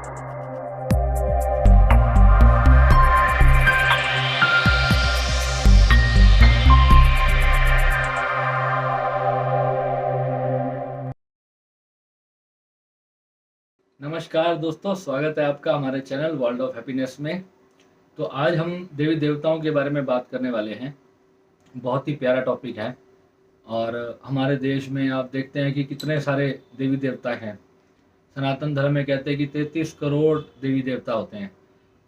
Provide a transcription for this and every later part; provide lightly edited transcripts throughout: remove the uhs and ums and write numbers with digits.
नमस्कार दोस्तों, स्वागत है आपका हमारे चैनल वर्ल्ड ऑफ हैप्पीनेस में। तो आज हम देवी देवताओं के बारे में बात करने वाले हैं। बहुत ही प्यारा टॉपिक है और हमारे देश में आप देखते हैं कि कितने सारे देवी देवता हैं। सनातन धर्म में कहते हैं कि 33 करोड़ देवी देवता होते हैं।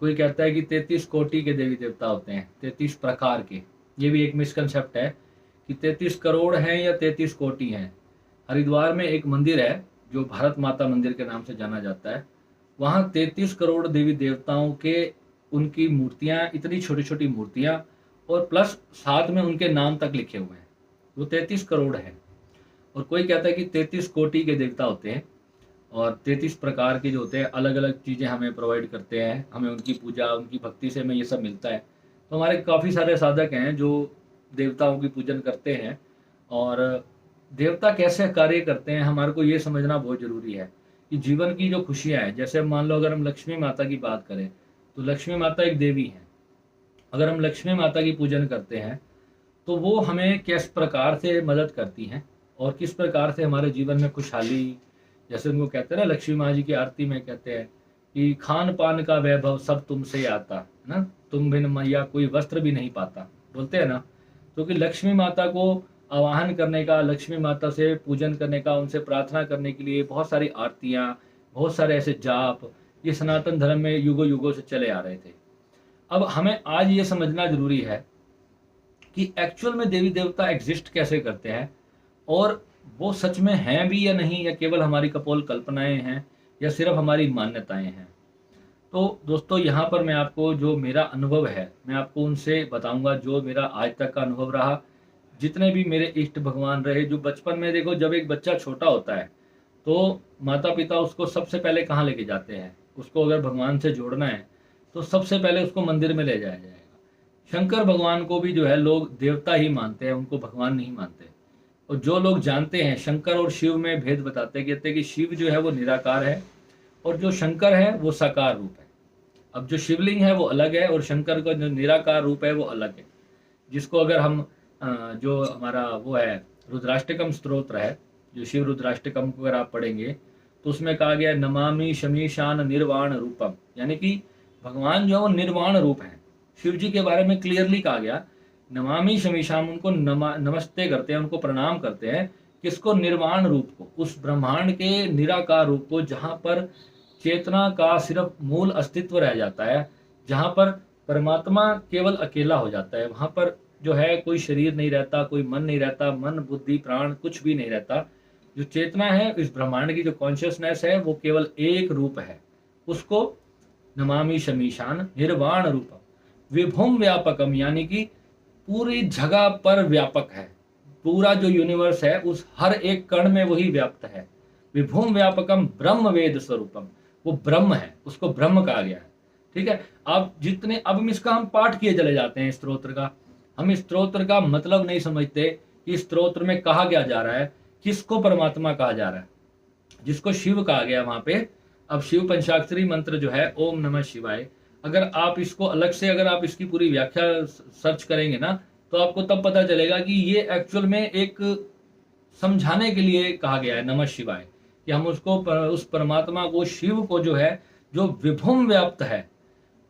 कोई कहता है कि 33 कोटि के देवी देवता होते हैं, 33 प्रकार के। ये भी एक मिसकंसेप्ट है कि 33 करोड़ हैं या 33 कोटि हैं। हरिद्वार में एक मंदिर है जो भारत माता मंदिर के नाम से जाना जाता है। वहाँ 33 करोड़ देवी देवताओं के उनकी मूर्तियाँ, इतनी छोटी छोटी मूर्तियाँ, और प्लस साथ में उनके नाम तक लिखे हुए हैं। वो 33 करोड़ है। और कोई कहता है कि 33 कोटि के देवता होते हैं और 33 प्रकार के जो होते हैं, अलग अलग चीज़ें हमें प्रोवाइड करते हैं। हमें उनकी पूजा, उनकी भक्ति से हमें ये सब मिलता है। तो हमारे काफ़ी सारे साधक हैं जो देवताओं की पूजन करते हैं। और देवता कैसे कार्य करते हैं, हमारे को ये समझना बहुत ज़रूरी है कि जीवन की जो खुशियाँ हैं, जैसे मान लो अगर हम लक्ष्मी माता की बात करें तो लक्ष्मी माता एक देवी हैं। अगर हम लक्ष्मी माता की पूजन करते हैं तो वो हमें किस प्रकार से मदद करती हैं और किस प्रकार से हमारे जीवन में खुशहाली, जैसे उनको कहते हैं ना, लक्ष्मी माँ जी की आरती में कहते हैं कि खान पान का वैभव सब तुमसे आता है ना, तुम बिन मैया कोई वस्त्र भी नहीं पाता, बोलते हैं ना। तो कि लक्ष्मी माता को आवाहन करने का, लक्ष्मी माता से पूजन करने का, उनसे प्रार्थना करने के लिए बहुत सारी आरतियाँ, बहुत सारे ऐसे जाप ये सनातन धर्म में युगों युगों से चले आ रहे थे। अब हमें आज ये समझना जरूरी है कि एक्चुअल में देवी देवता एग्जिस्ट कैसे करते हैं और वो सच में हैं भी या नहीं, या केवल हमारी कपोल कल्पनाएं हैं या सिर्फ हमारी मान्यताएं हैं। तो दोस्तों, यहाँ पर मैं आपको जो मेरा अनुभव है मैं आपको उनसे बताऊंगा, जो मेरा आज तक का अनुभव रहा। जितने भी मेरे इष्ट भगवान रहे, जो बचपन में, देखो जब एक बच्चा छोटा होता है तो माता पिता उसको सबसे पहले कहाँ लेके जाते हैं, उसको अगर भगवान से जोड़ना है तो सबसे पहले उसको मंदिर में ले जाया जाएगा। शंकर भगवान को भी जो है लोग देवता ही मानते हैं, उनको भगवान नहीं मानते। और जो लोग जानते हैं, शंकर और शिव में भेद बताते हैं, कहते हैं कि शिव जो है वो निराकार है और जो शंकर है वो साकार रूप है। अब जो शिवलिंग है वो अलग है और शंकर का जो निराकार रूप है वो अलग है। जिसको अगर हम जो हमारा वो है रुद्राष्टकम स्तोत्र है, जो शिव रुद्राष्टकम को अगर आप पढ़ेंगे तो उसमें कहा गया नमामि शमीशान निर्वाण रूपम, यानी कि भगवान जो है वो निर्वाण रूप है। शिव जी के बारे में क्लियरली कहा गया नमामि शमीशान, उनको नमस्ते करते हैं, उनको प्रणाम करते हैं। किसको? निर्वाण रूप को, उस ब्रह्मांड के निराकार रूप को, जहाँ पर चेतना का सिर्फ मूल अस्तित्व रह जाता है, जहाँ पर परमात्मा केवल अकेला हो जाता है। वहाँ पर जो है कोई शरीर नहीं रहता, कोई मन नहीं रहता, मन बुद्धि प्राण कुछ भी नहीं रहता। जो चेतना है, इस ब्रह्मांड की जो कॉन्शियसनेस है, वो केवल एक रूप है। उसको नमामि शमीशान निर्वाण रूपम विभुम व्यापकम, यानी कि पूरी जगह पर व्यापक है। पूरा जो यूनिवर्स है उस हर एक कण में वही व्याप्त है। विभुम व्यापकम ब्रह्म वेद स्वरूपम, वो ब्रह्म है, उसको ब्रह्म कहा गया है। ठीक है। अब जितने अब इसका हम पाठ किए चले जाते हैं स्तोत्र का, हम इस स्तोत्र का मतलब नहीं समझते कि स्तोत्र में कहा क्या जा रहा है, किसको परमात्मा कहा जा रहा है। जिसको शिव कहा गया वहां पे, अब शिव पंचाक्षरी मंत्र जो है ओम नमः शिवाय, अगर आप इसको अलग से, अगर आप इसकी पूरी व्याख्या सर्च करेंगे ना, तो आपको तब पता चलेगा कि ये एक्चुअल में एक समझाने के लिए कहा गया है नमः शिवाय, कि हम उसको उस परमात्मा को, शिव को जो है, जो विभुम व्याप्त है,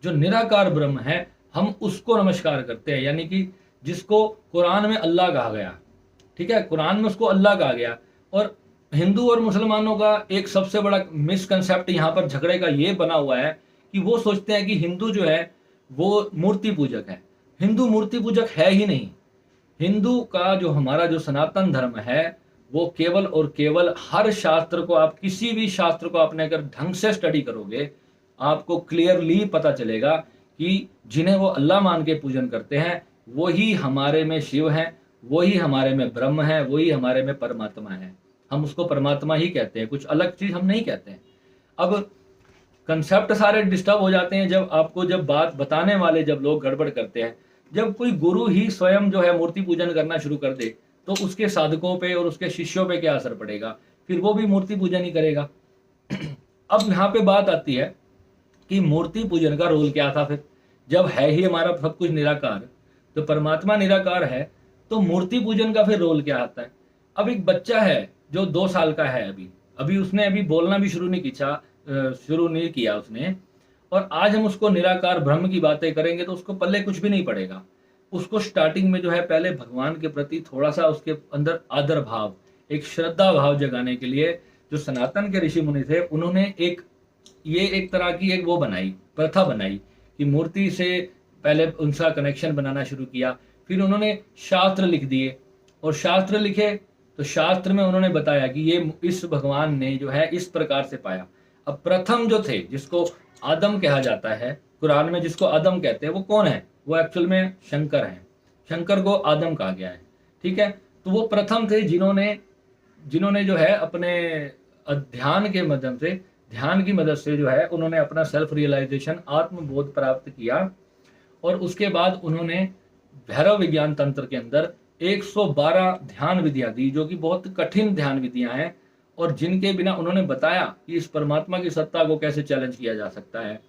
जो निराकार ब्रह्म है, हम उसको नमस्कार करते हैं। यानी कि जिसको कुरान में अल्लाह कहा गया, ठीक है, कुरान में उसको अल्लाह कहा गया। और हिंदू और मुसलमानों का एक सबसे बड़ा मिसकंसेप्ट यहाँ पर झगड़े का ये बना हुआ है कि वो सोचते हैं कि हिंदू जो है वो मूर्ति पूजक है। हिंदू मूर्ति पूजक है ही नहीं। हिंदू का जो हमारा जो सनातन धर्म है वो केवल और केवल, हर शास्त्र को, आप किसी भी शास्त्र को आपने अगर ढंग से स्टडी करोगे, आपको क्लियरली पता चलेगा कि जिन्हें वो अल्लाह मान के पूजन करते हैं वही हमारे में शिव हैं, वही हमारे में ब्रह्म है, वही हमारे में परमात्मा है। हम उसको परमात्मा ही कहते हैं, कुछ अलग चीज हम नहीं कहते हैं। अब कंसेप्ट सारे डिस्टर्ब हो जाते हैं जब आपको, जब बात बताने वाले जब लोग गड़बड़ करते हैं। जब कोई गुरु ही स्वयं जो है मूर्ति पूजन करना शुरू कर दे तो उसके साधकों पे और उसके शिष्यों पे क्या असर पड़ेगा? फिर वो भी मूर्ति पूजन ही करेगा। अब यहाँ पे बात आती है कि मूर्ति पूजन का रोल क्या था फिर। जब है ही हमारा सब कुछ निराकार, तो परमात्मा निराकार है, तो मूर्ति पूजन का फिर रोल क्या आता है। अब एक बच्चा है जो 2 साल का है, अभी अभी उसने अभी बोलना भी शुरू नहीं किया उसने, और आज हम उसको निराकार ब्रह्म की बातें करेंगे तो उसको पल्ले कुछ भी नहीं पड़ेगा। उसको स्टार्टिंग में जो है पहले भगवान के प्रति थोड़ा सा उसके अंदर आदर भाव, एक श्रद्धा भाव जगाने के लिए जो सनातन के ऋषि मुनि थे, उन्होंने एक तरह की एक वो बनाई, प्रथा बनाई कि मूर्ति से पहले उनका कनेक्शन बनाना शुरू किया। फिर उन्होंने शास्त्र लिख दिए, और शास्त्र लिखे तो शास्त्र में उन्होंने बताया कि ये इस भगवान ने जो है इस प्रकार से पाया। अब प्रथम जो थे, जिसको आदम कहा जाता है, कुरान में जिसको आदम कहते हैं, वो कौन है? वो एक्चुअल में शंकर हैं। शंकर को आदम कहा गया है, ठीक है। तो वो प्रथम थे जिन्होंने जो है अपने ध्यान की मदद से जो है उन्होंने अपना सेल्फ रियलाइजेशन, आत्मबोध प्राप्त किया। और उसके बाद उन्होंने भैरव विज्ञान तंत्र के अंदर 112 ध्यान विधियां दी, जो कि बहुत कठिन ध्यान विधियां हैं, और जिनके बिना उन्होंने बताया कि इस परमात्मा की सत्ता को कैसे चैलेंज किया जा सकता है,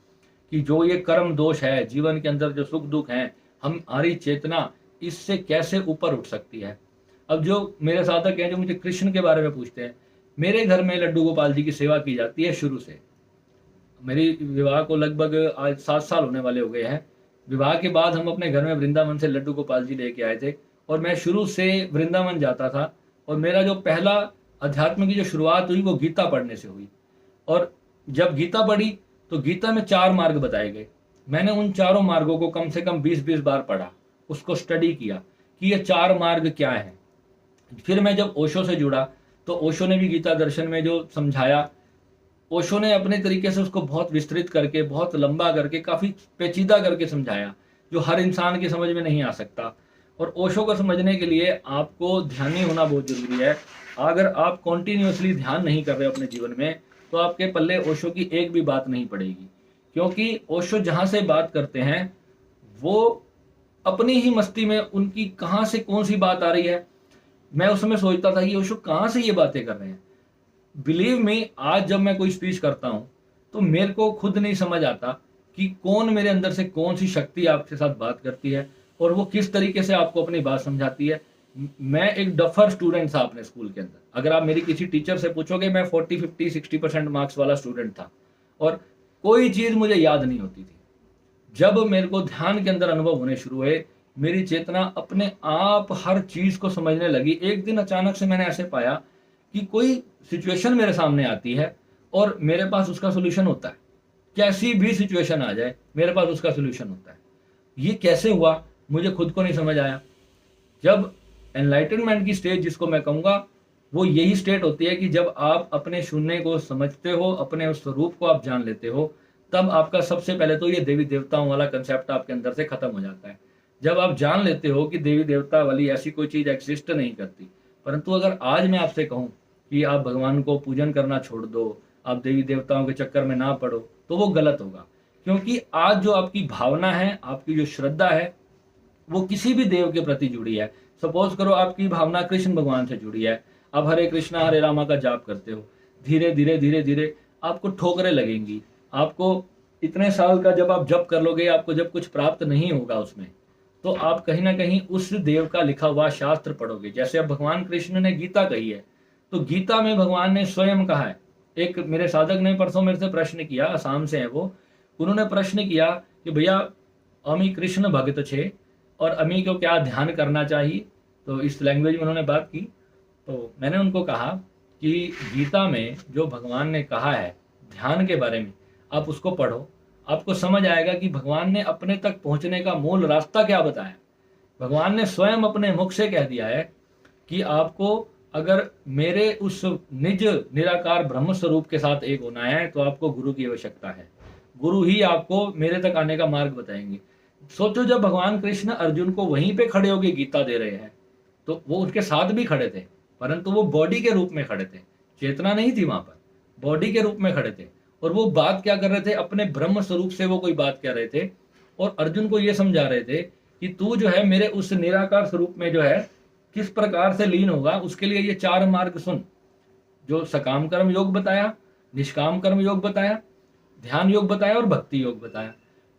कि जो ये कर्म दोष है जीवन के अंदर, जो सुख दुख है, हमारी चेतना इससे कैसे ऊपर उठ सकती है। अब जो मेरे साधक हैं, जो मुझे कृष्ण के बारे में पूछते हैं, मेरे घर में लड्डू गोपाल जी की सेवा की जाती है शुरू से। मेरी विवाह को लगभग आज 7 साल होने वाले हो गए हैं। विवाह के बाद हम अपने घर में वृंदावन से लड्डू गोपाल जी लेके आए थे, और मैं शुरू से वृंदावन जाता था। और मेरा जो पहला अध्यात्म की जो शुरुआत हुई वो गीता पढ़ने से हुई। और जब गीता पढ़ी तो गीता में 4 मार्ग बताए गए। मैंने उन चारों मार्गों को कम से कम 20-20 बार पढ़ा, उसको स्टडी किया कि ये 4 मार्ग क्या है। फिर मैं जब ओशो से जुड़ा तो ओशो ने भी गीता दर्शन में जो समझाया, ओशो ने अपने तरीके से उसको बहुत विस्तृत करके, बहुत लंबा करके, काफी पेचीदा करके समझाया, जो हर इंसान की समझ में नहीं आ सकता। और ओशो को समझने के लिए आपको ध्यानी होना बहुत जरूरी है। अगर आप कॉन्टिन्यूसली ध्यान नहीं कर रहे अपने जीवन में, तो आपके पल्ले ओशो की एक भी बात नहीं पड़ेगी। क्योंकि ओशो जहां से बात करते हैं, वो अपनी ही मस्ती में उनकी कहां से कौन सी बात आ रही है, मैं उस समय सोचता था कि ओशो कहां से ये बातें कर रहे हैं। बिलीव मी, आज जब मैं कोई स्पीच करता हूं तो मेरे को खुद नहीं समझ आता कि कौन मेरे अंदर से कौन सी शक्ति आपके साथ बात करती है, और वो किस तरीके से आपको अपनी बात समझाती है। मैं एक डफर स्टूडेंट था अपने स्कूल के अंदर। अगर आप मेरी किसी टीचर से पूछोगे, मैं 40, 50, 60% मार्क्स वाला स्टूडेंट था, और कोई चीज मुझे याद नहीं होती थी। जब मेरे को ध्यान के अंदर अनुभव होने शुरू हुए, मेरी चेतना अपने आप हर चीज को समझने लगी। एक दिन अचानक से मैंने ऐसे पाया कि कोई सिचुएशन मेरे सामने आती है और मेरे पास उसका सोल्यूशन होता है। कैसी भी सिचुएशन आ जाए, मेरे पास उसका सोल्यूशन होता है। ये कैसे हुआ, मुझे खुद को नहीं समझ आया। जब एनलाइटनमेंट की स्टेज जिसको मैं कहूँगा, वो यही स्टेट होती है कि जब आप अपने शून्य को समझते हो, अपने उस स्वरूप को आप जान लेते हो, तब आपका सबसे पहले तो ये देवी देवताओं वाला कंसेप्ट आपके अंदर से खत्म हो जाता है। जब आप जान लेते हो कि देवी देवता वाली ऐसी कोई चीज एग्जिस्ट नहीं करती। परंतु अगर आज मैं आपसे कहूँ कि आप भगवान को पूजन करना छोड़ दो, आप देवी देवताओं के चक्कर में ना पड़ो, तो वो गलत होगा। क्योंकि आज जो आपकी भावना है, आपकी जो श्रद्धा है, वो किसी भी देव के प्रति जुड़ी है। सपोज करो आपकी भावना कृष्ण भगवान से जुड़ी है, आप हरे कृष्णा हरे रामा का जाप करते हो, धीरे धीरे धीरे धीरे आपको ठोकरें लगेंगी। आपको इतने साल का जब आप जप कर लोगे, आपको जब कुछ प्राप्त नहीं होगा उसमें, तो आप कहीं ना कहीं उस देव का लिखा हुआ शास्त्र पढ़ोगे। जैसे अब भगवान कृष्ण ने गीता कही है, तो गीता में भगवान ने स्वयं कहा है। एक मेरे साधक ने परसों मेरे से प्रश्न किया, असम से है वो, उन्होंने प्रश्न किया कि भैया अमी कृष्ण भक्त छे और अमी को क्या ध्यान करना चाहिए। तो इस लैंग्वेज में उन्होंने बात की। तो मैंने उनको कहा कि गीता में जो भगवान ने कहा है ध्यान के बारे में, आप उसको पढ़ो, आपको समझ आएगा कि भगवान ने अपने तक पहुंचने का मूल रास्ता क्या बताया। भगवान ने स्वयं अपने मुख से कह दिया है कि आपको अगर मेरे उस निज निराकार ब्रह्म स्वरूप के साथ एक होना है, तो आपको गुरु की आवश्यकता है। गुरु ही आपको मेरे तक आने का मार्ग बताएंगे। सोचो, जब भगवान कृष्ण अर्जुन को वहीं पे खड़े होकर गीता दे रहे हैं, तो वो उनके साथ भी खड़े थे, परंतु वो बॉडी के रूप में खड़े थे, चेतना नहीं थी वहां पर, बॉडी के रूप में खड़े थे। और वो बात क्या कर रहे थे, अपने ब्रह्म स्वरूप से वो कोई बात कह रहे थे, और अर्जुन को ये समझा रहे थे कि तू जो है मेरे उस निराकार स्वरूप में जो है किस प्रकार से लीन होगा। उसके लिए ये 4 मार्ग सुन, जो सकाम कर्म योग बताया, निष्काम कर्म योग बताया, ध्यान योग बताया और भक्ति योग बताया।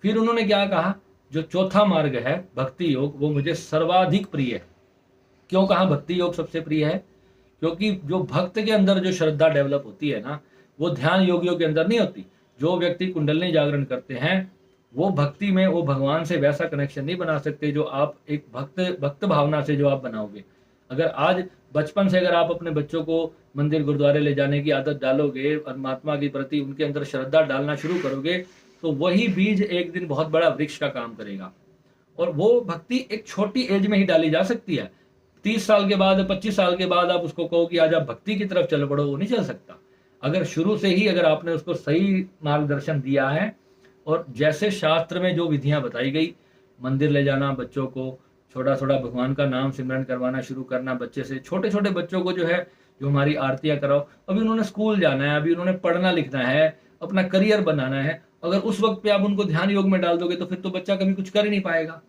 फिर उन्होंने क्या कहा, जो चौथा मार्ग है भक्ति योग, वो मुझे सर्वाधिक प्रिय है। क्यों कहा भक्ति योग सबसे प्रिय है? क्योंकि जो भक्त के अंदर जो श्रद्धा डेवलप होती है ना, वो ध्यान योगियों के अंदर नहीं होती। जो व्यक्ति कुंडलिनी जागरण करते हैं वो भक्ति में वो भगवान से वैसा कनेक्शन नहीं बना सकते जो आप एक भक्त भक्त भावना से जो आप बनाओगे। अगर आज बचपन से अगर आप अपने बच्चों को मंदिर गुरुद्वारे ले जाने की आदत डालोगे और महात्मा के प्रति उनके अंदर श्रद्धा डालना शुरू करोगे, तो वही बीज एक दिन बहुत बड़ा वृक्ष का काम करेगा। और वो भक्ति एक छोटी एज में ही डाली जा सकती है। 30 साल के बाद 25 साल के बाद आप उसको कहो कि आज आप भक्ति की तरफ चल पड़ो, वो नहीं चल सकता। अगर शुरू से ही अगर आपने उसको सही मार्गदर्शन दिया है और जैसे शास्त्र में जो विधियां बताई गई, मंदिर ले जाना बच्चों को, छोटा छोटा भगवान का नाम सिमरन करवाना शुरू करना बच्चे से, छोटे छोटे बच्चों को जो है जो हमारी आरतियां कराओ। अभी उन्होंने स्कूल जाना है, अभी उन्होंने पढ़ना लिखना है, अपना करियर बनाना है। अगर उस वक्त पे आप उनको ध्यान योग में डाल दोगे तो फिर तो बच्चा कभी कुछ कर ही नहीं पाएगा।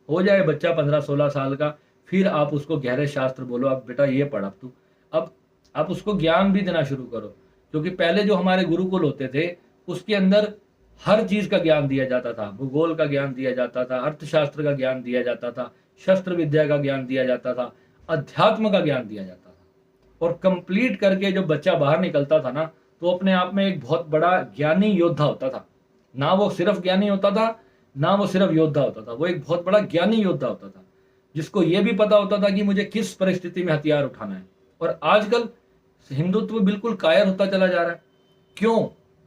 हो जाए बच्चा 15-16 साल का, फिर आप उसको गहरे शास्त्र बोलो, अब बेटा ये पढ़, अब तू अब आप उसको ज्ञान भी देना शुरू करो। क्योंकि पहले जो हमारे गुरुकुल होते थे उसके अंदर हर चीज का ज्ञान दिया जाता था, भूगोल का ज्ञान दिया जाता था, अर्थशास्त्र का ज्ञान दिया जाता था, शस्त्र विद्या का ज्ञान दिया जाता था, अध्यात्म का ज्ञान दिया जाता था। और कंप्लीट करके जो बच्चा बाहर निकलता था ना, तो अपने आप में एक बहुत बड़ा ज्ञानी योद्धा होता था। ना वो सिर्फ ज्ञानी होता था, ना वो सिर्फ योद्धा होता था, वो एक बहुत बड़ा ज्ञानी योद्धा होता था, जिसको ये भी पता होता था कि मुझे किस परिस्थिति में हथियार उठाना है। और आजकल हिंदुत्व बिल्कुल कायर होता चला जा रहा है। क्यों?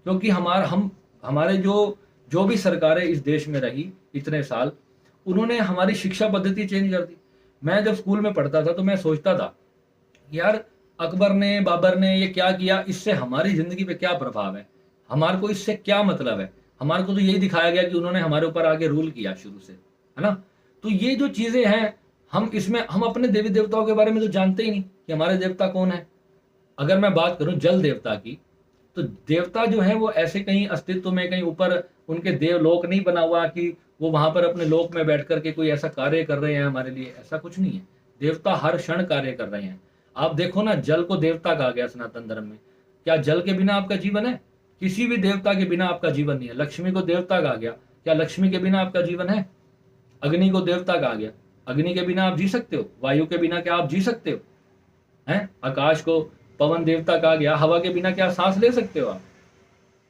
क्योंकि हमारे जो भी सरकारें इस देश में रही इतने साल, उन्होंने हमारी शिक्षा पद्धति चेंज कर दी। मैं जब स्कूल में पढ़ता था तो मैं सोचता था यार अकबर ने, बाबर ने ये क्या किया, इससे हमारी जिंदगी पे क्या प्रभाव है, हमारे को इससे क्या मतलब है। हमारे को तो यही दिखाया गया कि उन्होंने हमारे ऊपर आगे रूल किया शुरू से, है ना। तो ये जो चीजें हैं, हम अपने देवी देवताओं के बारे में तो जानते ही नहीं कि हमारे देवता कौन है। अगर मैं बात करूं जल देवता की, तो देवता जो है वो ऐसे कहीं अस्तित्व में कहीं ऊपर उनके देवलोक नहीं बना हुआ कि वो वहां पर अपने लोक में बैठ करके कोई ऐसा कार्य कर रहे हैं हमारे लिए, ऐसा कुछ नहीं है। देवता हर क्षण कार्य कर रहे हैं। आप देखो ना, जल को देवता कहा गया सनातन धर्म में। क्या जल के बिना आपका जीवन है? किसी भी देवता के बिना आपका जीवन नहीं है। लक्ष्मी को देवता कहा गया, क्या लक्ष्मी के बिना आपका जीवन है? अग्नि को देवता कहा गया, अग्नि के बिना आप जी सकते हो? वायु के बिना क्या आप जी सकते हो? हैं? आकाश को पवन देवता कहा गया, हवा के बिना क्या सांस ले सकते हो आप?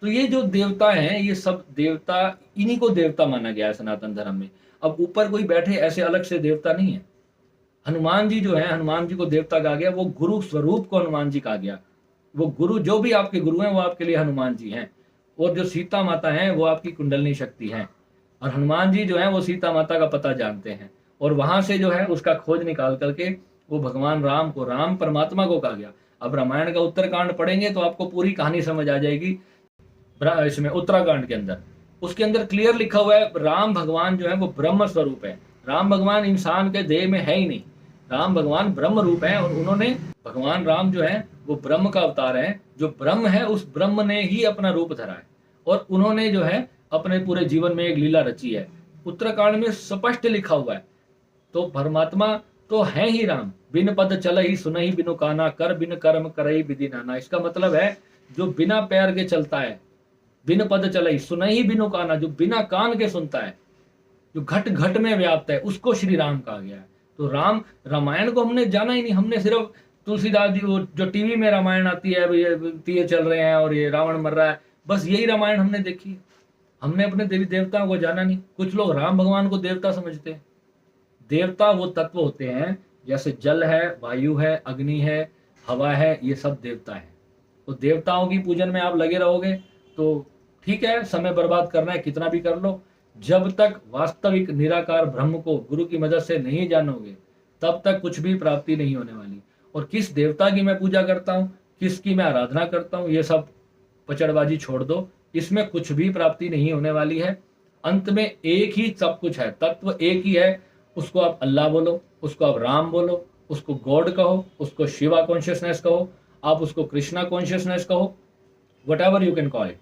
तो ये जो देवता हैं, ये सब देवता, इन्हीं को देवता माना गया है सनातन धर्म में। अब ऊपर कोई बैठे ऐसे अलग से देवता नहीं है। हनुमान जी जो है, हनुमान जी को देवता कहा गया, वो गुरु स्वरूप को हनुमान जी कहा गया। वो गुरु, जो भी आपके गुरु हैं वो आपके लिए हनुमान जी हैं। और जो सीता माता हैं वो आपकी कुंडलिनी शक्ति हैं। और हनुमान जी जो है वो सीता माता का पता जानते हैं, और वहां से जो है उसका खोज निकाल करके वो भगवान राम को, राम परमात्मा को कहा गया। अब रामायण का उत्तरकांड पढ़ेंगे तो आपको पूरी कहानी समझ आ जाएगी। इसमें उत्तराखंड के अंदर, उसके अंदर क्लियर लिखा हुआ है, राम भगवान जो है वो ब्रह्म स्वरूप है। राम भगवान इंसान के देह में है ही नहीं, राम भगवान ब्रह्म रूप है। और उन्होंने, भगवान राम जो है वो ब्रह्म का अवतार है। जो ब्रह्म है उस ब्रह्म ने ही अपना रूप धरा है, और उन्होंने जो है अपने पूरे जीवन में एक लीला रची है। उत्तराखंड में स्पष्ट लिखा हुआ है। तो परमात्मा तो है ही राम। बिन पद चल ही सुन ही बिनु काना, कर बिन कर्म करई विधि नाना। इसका मतलब है जो बिना पैर के चलता है, बिन पद चलई सुन ही बिनु काना, जो बिना कान के सुनता है, जो घट घट में व्याप्त है, उसको श्री राम कहा गया है। तो रामायण को हमने जाना ही नहीं। हमने सिर्फ तुलसीदास जी, वो जो टीवी में रामायण आती है, ये तीर चल रहे हैं और ये रावण मर रहा है, बस यही रामायण हमने देखी। हमने अपने देवी देवताओं को जाना नहीं। कुछ लोग राम भगवान को देवता समझते हैं। देवता वो तत्व होते हैं, जैसे जल है, वायु है, अग्नि है, हवा है, ये सब देवता है। तो देवताओं की पूजन में आप लगे रहोगे तो ठीक है, समय बर्बाद करना है कितना भी कर लो। जब तक वास्तविक निराकार ब्रह्म को गुरु की मदद से नहीं जानोगे, तब तक कुछ भी प्राप्ति नहीं होने वाली। और किस देवता की मैं पूजा करता हूँ, किसकी मैं आराधना करता हूँ, ये सब पचड़बाजी छोड़ दो। इसमें कुछ भी प्राप्ति नहीं होने वाली है। अंत में एक ही सब कुछ है, तत्व एक ही है। उसको आप अल्लाह बोलो, उसको आप राम बोलो, उसको गॉड कहो, उसको शिवा कॉन्शियसनेस कहो, आप उसको कृष्णा कॉन्शियसनेस कहो, what ever you can call it,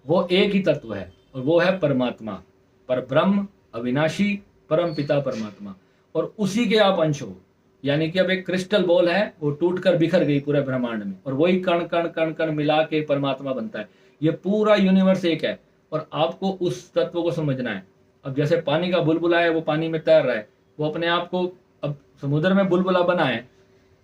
वो एक ही तत्व है, और वो है परमात्मा, पर ब्रह्म, अविनाशी, परम पिता परमात्मा। और उसी के आप अंश हो। यानी कि अब एक क्रिस्टल बॉल है, वो टूट कर बिखर गई पूरे ब्रह्मांड में, और वही कण कण कण कण मिला के परमात्मा बनता है। ये पूरा यूनिवर्स एक है और आपको उस तत्व को समझना है। अब जैसे पानी का बुलबुला है, वो पानी में तैर रहा है, वो अपने आप को, अब समुद्र में बुलबुला बना है,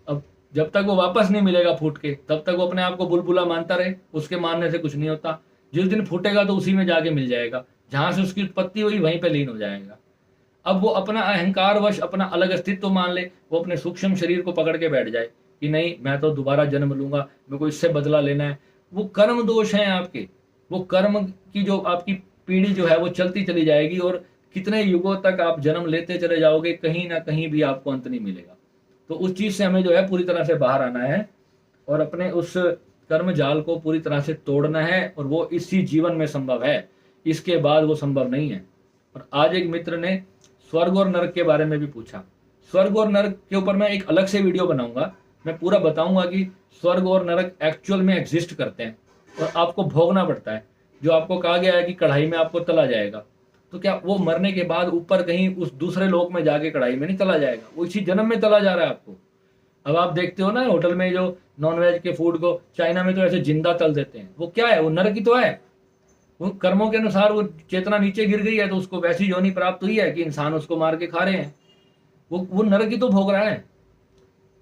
अब जब तक वो वापस नहीं मिलेगा फूट के, तब तक वो अपने आप को बुलबुला मानता रहे, उसके मानने से कुछ नहीं होता। जिस दिन फूटेगा तो उसी में जाके मिल जाएगा, जहां से उसकी उत्पत्ति हुई वहीं पे लीन हो जाएगा। अब वो अपना अहंकार वश अपना अलग अस्तित्व मान ले, वो अपने सूक्ष्म शरीर को पकड़ के बैठ जाए कि नहीं मैं तो दोबारा जन्म लूंगा, मेरे को इससे बदला लेना है। वो कर्म दोष हैं आपके, वो कर्म की जो आपकी पीढ़ी जो है वो चलती चली जाएगी और कितने युगों तक आप जन्म लेते चले जाओगे, कहीं ना कहीं भी आपको अंत नहीं मिलेगा। तो उस चीज से हमें जो है पूरी तरह से बाहर आना है और अपने उस कर्म जाल को पूरी तरह से तोड़ना है, और वो इसी जीवन में संभव है, इसके बाद वो संभव नहीं है। और आज एक मित्र ने स्वर्ग और नरक के बारे में भी पूछा। स्वर्ग और नरक के ऊपर मैं एक अलग से वीडियो बनाऊंगा, मैं पूरा बताऊंगा कि स्वर्ग और नरक एक्चुअल में एग्जिस्ट करते हैं और आपको भोगना पड़ता है। जो आपको कहा गया है कि कढ़ाई में आपको तला जाएगा, तो क्या वो मरने के बाद ऊपर कहीं उस दूसरे लोक में जाके कढ़ाई में नहीं तला जाएगा, वो इसी जन्म में तला जा रहा है आपको। अब आप देखते हो ना होटल में जो नॉनवेज के फूड को चाइना में तो ऐसे जिंदा तल देते हैं, वो क्या है, वो नरक ही तो है। वो कर्मों के अनुसार वो चेतना नीचे गिर गई है तो उसको वैसी योनि प्राप्त हुई है कि इंसान उसको मार के खा रहे हैं, वो नरक ही तो भोग रहा है।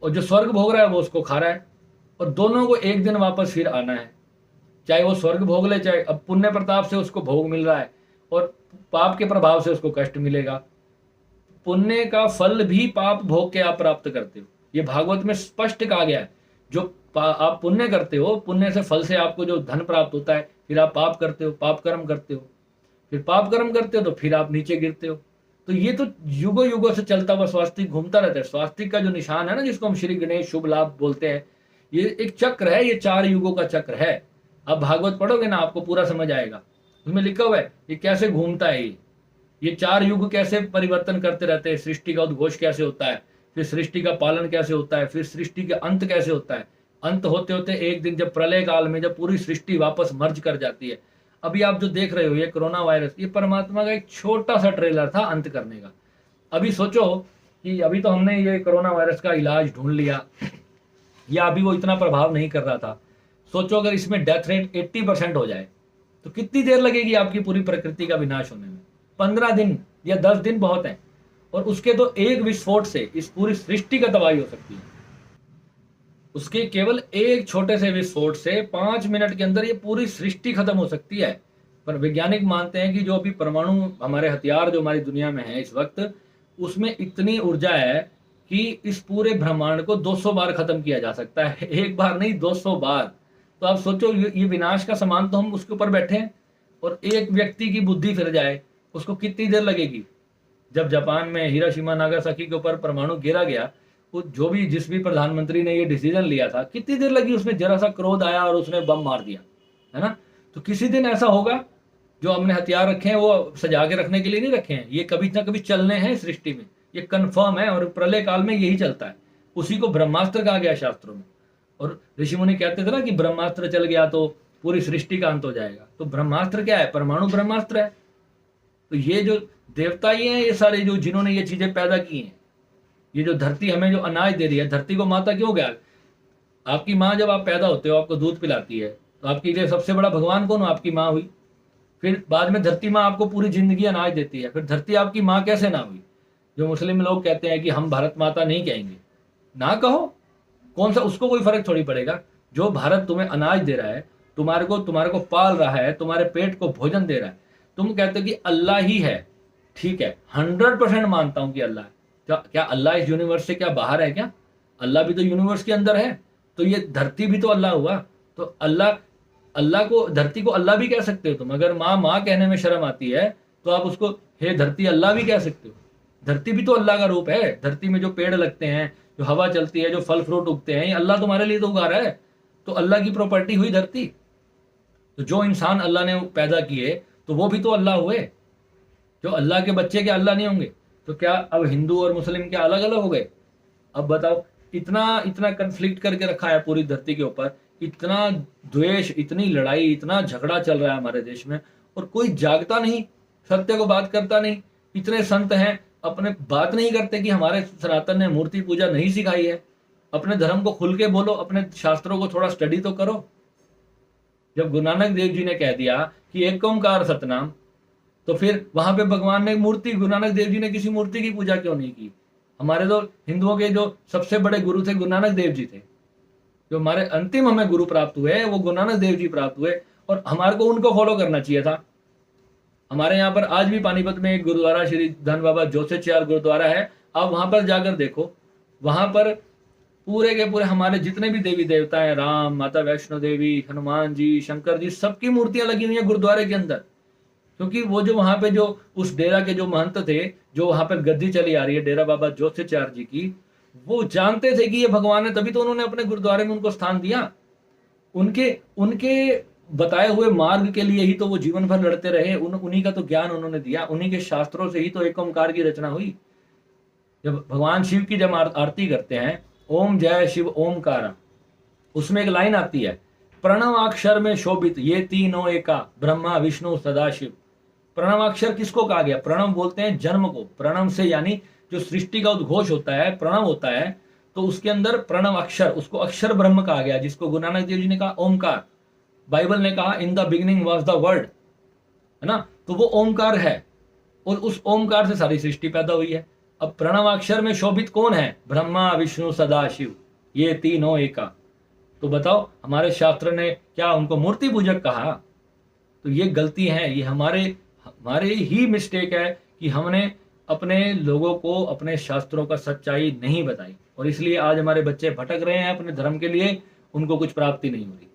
और जो स्वर्ग भोग रहा है वो उसको खा रहा है, और दोनों को एक दिन वापस फिर आना है, चाहे वो स्वर्ग भोग ले, चाहे अब पुण्य प्रताप से उसको भोग मिल रहा है और पाप के प्रभाव से उसको कष्ट मिलेगा। पुण्य का फल भी पाप भोग के आप प्राप्त करते हो, ये भागवत में स्पष्ट कहा गया है। जो आप पुण्य करते हो, पुण्य से फल से आपको जो धन प्राप्त होता है, फिर आप पाप करते हो, पाप कर्म करते हो, फिर पाप कर्म करते हो तो फिर आप नीचे गिरते हो। तो ये तो युगों युगों से चलता हुआ स्वास्तिक घूमता रहता है। स्वास्तिक का जो निशान है ना, जिसको हम श्री गणेश शुभ लाभ बोलते हैं, ये एक चक्र है, ये 4 युगों का चक्र है। आप भागवत पढ़ोगे ना आपको पूरा समझ आएगा, उसमें लिखा हुआ है ये कैसे घूमता है। ये 4 युग कैसे परिवर्तन करते रहते हैं, सृष्टि का उद्घोष कैसे होता है, फिर सृष्टि का पालन कैसे होता है, फिर सृष्टि का अंत कैसे होता है। अंत होते होते एक दिन जब प्रलय काल में जब पूरी सृष्टि वापस मर्ज कर जाती है। अभी आप जो देख रहे हो ये कोरोना वायरस, ये परमात्मा का एक छोटा सा ट्रेलर था अंत करने का। अभी सोचो कि अभी तो हमने ये कोरोना वायरस का इलाज ढूंढ लिया, या अभी वो इतना प्रभाव नहीं कर रहा था। सोचो अगर इसमें डेथ रेट 80% हो जाए तो कितनी देर लगेगी आपकी पूरी प्रकृति का विनाश होने में। 15 दिन या 10 दिन बहुत है, और उसके तो एक विस्फोट से इस पूरी सृष्टि का तबाही हो सकती है। उसके केवल एक छोटे से विस्फोट से 5 मिनट के अंदर ये पूरी सृष्टि खत्म हो सकती है। पर वैज्ञानिक मानते हैं कि जो अभी परमाणु हमारे हथियार जो हमारी दुनिया में है इस वक्त, उसमें इतनी ऊर्जा है कि इस पूरे ब्रह्मांड को 200 बार खत्म किया जा सकता है, एक बार नहीं 200 बार। तो आप सोचो ये विनाश का सामान तो हम उसके ऊपर बैठे हैं, और एक व्यक्ति की बुद्धि फिर जाए उसको कितनी देर लगेगी। जब जापान में हिरोशिमा नागासाकी के ऊपर परमाणु गिरा गया, वो जो भी जिस भी प्रधानमंत्री ने ये डिसीजन लिया था, कितनी देर लगी, उसमें जरा सा क्रोध आया और उसने बम मार दिया, है ना। तो किसी दिन ऐसा होगा, जो हमने हथियार रखे हैं वो सजा के रखने के लिए नहीं रखे हैं, ये कभी ना कभी चलने हैं सृष्टि में, ये कंफर्म है। और प्रलय काल में यही चलता है, उसी को ब्रह्मास्त्र कहा गया शास्त्रों में। और ऋषि मुनि कहते थे ना कि ब्रह्मास्त्र चल गया तो पूरी सृष्टि का अंत हो जाएगा। तो ब्रह्मास्त्र क्या है, परमाणु ब्रह्मास्त्र है। तो ये जो देवता ही हैं ये सारे, जो जिन्होंने ये चीजें पैदा की हैं, ये जो धरती हमें जो अनाज दे रही है, धरती को माता क्यों गया। आपकी माँ जब आप पैदा होते हो आपको दूध पिलाती है, तो आपके लिए सबसे बड़ा भगवान कौन हो, आपकी माँ हुई। फिर बाद में धरती माँ आपको पूरी जिंदगी अनाज देती है, फिर धरती आपकी माँ कैसे ना हुई। जो मुस्लिम लोग कहते हैं कि हम भारत माता नहीं कहेंगे, ना कहो, कौन सा, उसको कोई फर्क थोड़ी पड़ेगा। जो भारत तुम्हें अनाज दे रहा है, तुम्हारे को पाल रहा है, तुम्हारे पेट को भोजन दे रहा है, तुम कहते हो कि अल्लाह ही है, ठीक है, 100% मानता हूं कि अल्लाह है। क्या अल्लाह इस यूनिवर्स से क्या बाहर है क्या, अल्लाह भी तो यूनिवर्स के अंदर है। तो ये धरती भी तो अल्लाह हुआ। तो अल्लाह को, धरती को अल्लाह भी कह सकते हो तुम। अगर माँ कहने में शर्म आती है तो आप उसको हे धरती अल्लाह भी कह सकते हो। धरती भी तो अल्लाह का रूप है। धरती में जो पेड़ लगते हैं, जो हवा चलती है, जो फल फ्रूट उगते हैं, ये अल्लाह तुम्हारे लिए तो उगा रहा है। तो अल्लाह की प्रॉपर्टी हुई धरती। तो जो इंसान अल्लाह ने पैदा किए तो वो भी तो अल्लाह हुए। जो अल्लाह के बच्चे क्या अल्लाह नहीं होंगे। तो क्या अब हिंदू और मुस्लिम क्या अलग अलग हो गए। अब बताओ, इतना कन्फ्लिक्ट करके रखा है पूरी धरती के ऊपर, इतना द्वेष, इतनी लड़ाई, इतना झगड़ा चल रहा है हमारे देश में, और कोई जागता नहीं, सत्य को बात करता नहीं। इतने संत हैं, अपने बात नहीं करते कि हमारे सनातन ने मूर्ति पूजा नहीं सिखाई है। अपने धर्म को खुल के बोलो, अपने शास्त्रों को थोड़ा स्टडी तो करो। जब गुरु नानक देव जी ने कह दिया कि एक ओंकार सतनाम, तो फिर वहां पे भगवान ने मूर्ति, गुरु नानक देव जी ने किसी मूर्ति की पूजा क्यों नहीं की? हमारे तो हिंदुओं के जो सबसे बड़े गुरु थे गुरु नानक देव जी थे, जो हमारे अंतिम हमें गुरु प्राप्त हुए वो गुरु नानक देव जी प्राप्त हुए, और हमारे को उनको फॉलो करना चाहिए था। हमारे यहाँ पर आज भी पानीपत में एक गुरुद्वारा श्री धन बाबा जोसेचार गुरुद्वारा है, आप वहां पर जाकर देखो, वहां पर पूरे के पूरे हमारे जितने भी देवी देवता हैं, राम, माता वैष्णो देवी, हनुमान जी, शंकर जी, सबकी मूर्तियां लगी हुई है गुरुद्वारे के अंदर। क्योंकि वो जो वहां पे जो उस डेरा के जो महंत थे, जो वहां पर गद्दी चली आ रही है डेरा बाबा जोसेचार जी की, वो जानते थे कि ये भगवान है, तभी तो उन्होंने अपने गुरुद्वारे में उनको स्थान दिया। उनके उनके बताए हुए मार्ग के लिए ही तो वो जीवन भर लड़ते रहे, उन्हीं का तो ज्ञान उन्होंने दिया, उन्हीं के शास्त्रों से ही तो एक ओंकार की रचना हुई। जब भगवान शिव की जब आरती करते हैं, ओम जय शिव ओमकार, उसमें एक लाइन आती है, प्रणवाक्षर में शोभित ये तीनों एका, ब्रह्मा विष्णु सदाशिव। प्रणवाक्षर किसको कहा गया? प्रणव बोलते हैं जन्म को, प्रणव से यानी जो सृष्टि का उद्घोष होता है, प्रणव होता है, तो उसके अंदर प्रणव अक्षर, उसको अक्षर ब्रह्म कहा गया, जिसको गुरु नानक देव जी ने कहा ओमकार। बाइबल ने कहा in the beginning was the word, है ना, तो वो ओमकार है, और उस ओमकार से सारी सृष्टि पैदा हुई है। अब प्रणवाक्षर में शोभित कौन है? ब्रह्मा विष्णु सदाशिव, ये तीनों एका। तो बताओ हमारे शास्त्र ने क्या उनको मूर्ति पूजक कहा? तो ये गलती है, ये हमारे ही मिस्टेक है कि हमने अपने लोगों को अपने शास्त्रों का सच्चाई नहीं बताई, और इसलिए आज हमारे बच्चे भटक रहे हैं अपने धर्म के लिए, उनको कुछ प्राप्ति नहीं हो रही।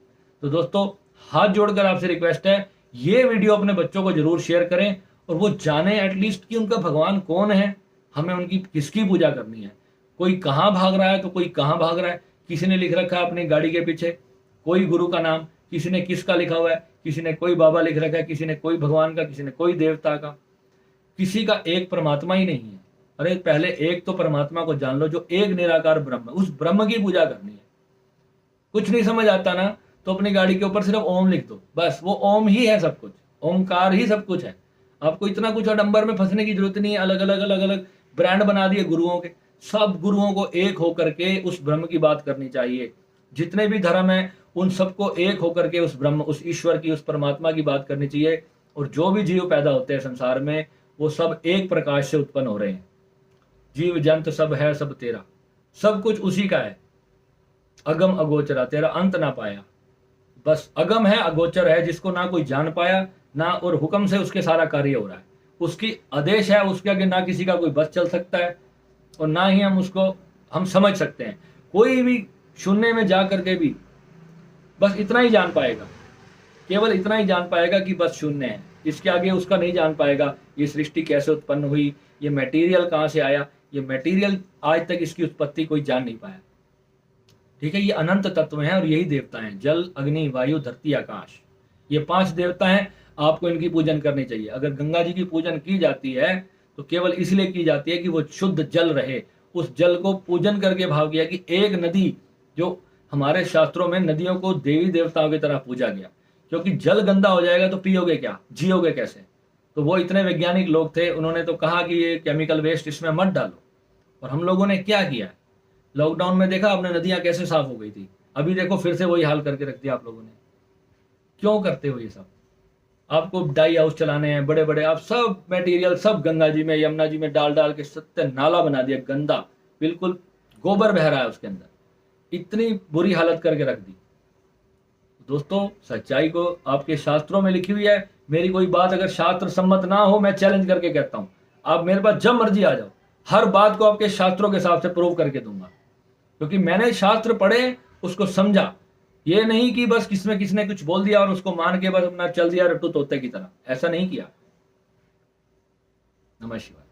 तो दोस्तों हाथ जोड़कर आपसे रिक्वेस्ट है, ये वीडियो अपने बच्चों को जरूर शेयर करें, और वो जाने एटलीस्ट कि उनका भगवान कौन है, हमें उनकी किसकी पूजा करनी है। कोई कहाँ भाग रहा है तो कोई कहाँ भाग रहा है, किसी ने लिख रखा है अपनी गाड़ी के पीछे कोई गुरु का नाम, किसी ने किसका लिखा हुआ है, किसी ने कोई बाबा लिख रखा है, किसी ने कोई भगवान का, किसी ने कोई देवता का, किसी का एक परमात्मा ही नहीं है। अरे पहले एक तो परमात्मा को जान लो जो एक निराकार ब्रह्म, उस ब्रह्म की पूजा करनी है। कुछ नहीं समझ आता ना, तो अपनी गाड़ी के ऊपर सिर्फ ओम लिख दो, बस वो ओम ही है सब कुछ, ओमकार ही सब कुछ है। आपको इतना कुछ आडंबर में फंसने की जरूरत नहीं है। अलग अलग ब्रांड बना दिए गुरुओं के, सब गुरुओं को एक होकर के उस ब्रह्म की बात करनी चाहिए। जितने भी धर्म है उन सबको एक होकर के उस ब्रह्म, उस ईश्वर की, उस परमात्मा की बात करनी चाहिए। और जो भी जीव पैदा होते हैं संसार में, वो सब एक प्रकाश से उत्पन्न हो रहे हैं। जीव जंत सब है सब तेरा, सब कुछ उसी का है। अगम अगोचरा, तेरा अंत ना पाया। बस अगम है, अगोचर है, जिसको ना कोई जान पाया ना, और हुक्म से उसके सारा कार्य हो रहा है। उसकी आदेश है, उसके आगे ना किसी का कोई बस चल सकता है, और ना ही हम समझ सकते हैं। कोई भी शून्य में जा करके भी बस इतना ही जान पाएगा, केवल इतना ही जान पाएगा कि बस शून्य है। इसके आगे उसका नहीं जान पाएगा ये सृष्टि कैसे उत्पन्न हुई, ये मटेरियल कहाँ से आया, ये मटेरियल आज तक इसकी उत्पत्ति कोई जान नहीं पाया। ठीक है, ये अनंत तत्व हैं, और यही देवता हैं, जल अग्नि वायु धरती आकाश, ये 5 देवता हैं। आपको इनकी पूजन करनी चाहिए। अगर गंगा जी की पूजन की जाती है तो केवल इसलिए की जाती है कि वो शुद्ध जल रहे। उस जल को पूजन करके भाव किया कि एक नदी, जो हमारे शास्त्रों में नदियों को देवी देवताओं की तरह पूजा गया, क्योंकि जल गंदा हो जाएगा तो पियोगे क्या, जियोगे कैसे। तो वो इतने वैज्ञानिक लोग थे, उन्होंने तो कहा कि ये केमिकल वेस्ट इसमें मत डालो। और हम लोगों ने क्या किया, लॉकडाउन में देखा आपने नदियां कैसे साफ हो गई थी, अभी देखो फिर से वही हाल करके रख दिया आप लोगों ने। क्यों करते हो ये सब? आपको डाई हाउस चलाने हैं बड़े बड़े, आप सब मटेरियल सब गंगा जी में यमुना जी में डाल के सत्य नाला बना दिया, गंदा, बिल्कुल गोबर बह रहा है उसके अंदर, इतनी बुरी हालत करके रख दी। दोस्तों सच्चाई को आपके शास्त्रों में लिखी हुई है। मेरी कोई बात अगर शास्त्र सम्मत ना हो, मैं चैलेंज करके कहता हूं, आप मेरे पास जब मर्जी आ जाओ, हर बात को आपके शास्त्रों के हिसाब से प्रूव करके दूंगा, क्योंकि मैंने शास्त्र पढ़े, उसको समझा। ये नहीं कि बस किसने कुछ बोल दिया और उसको मान के बस अपना चल दिया रट्टू तोते की तरह, ऐसा नहीं किया। नमः शिवाय।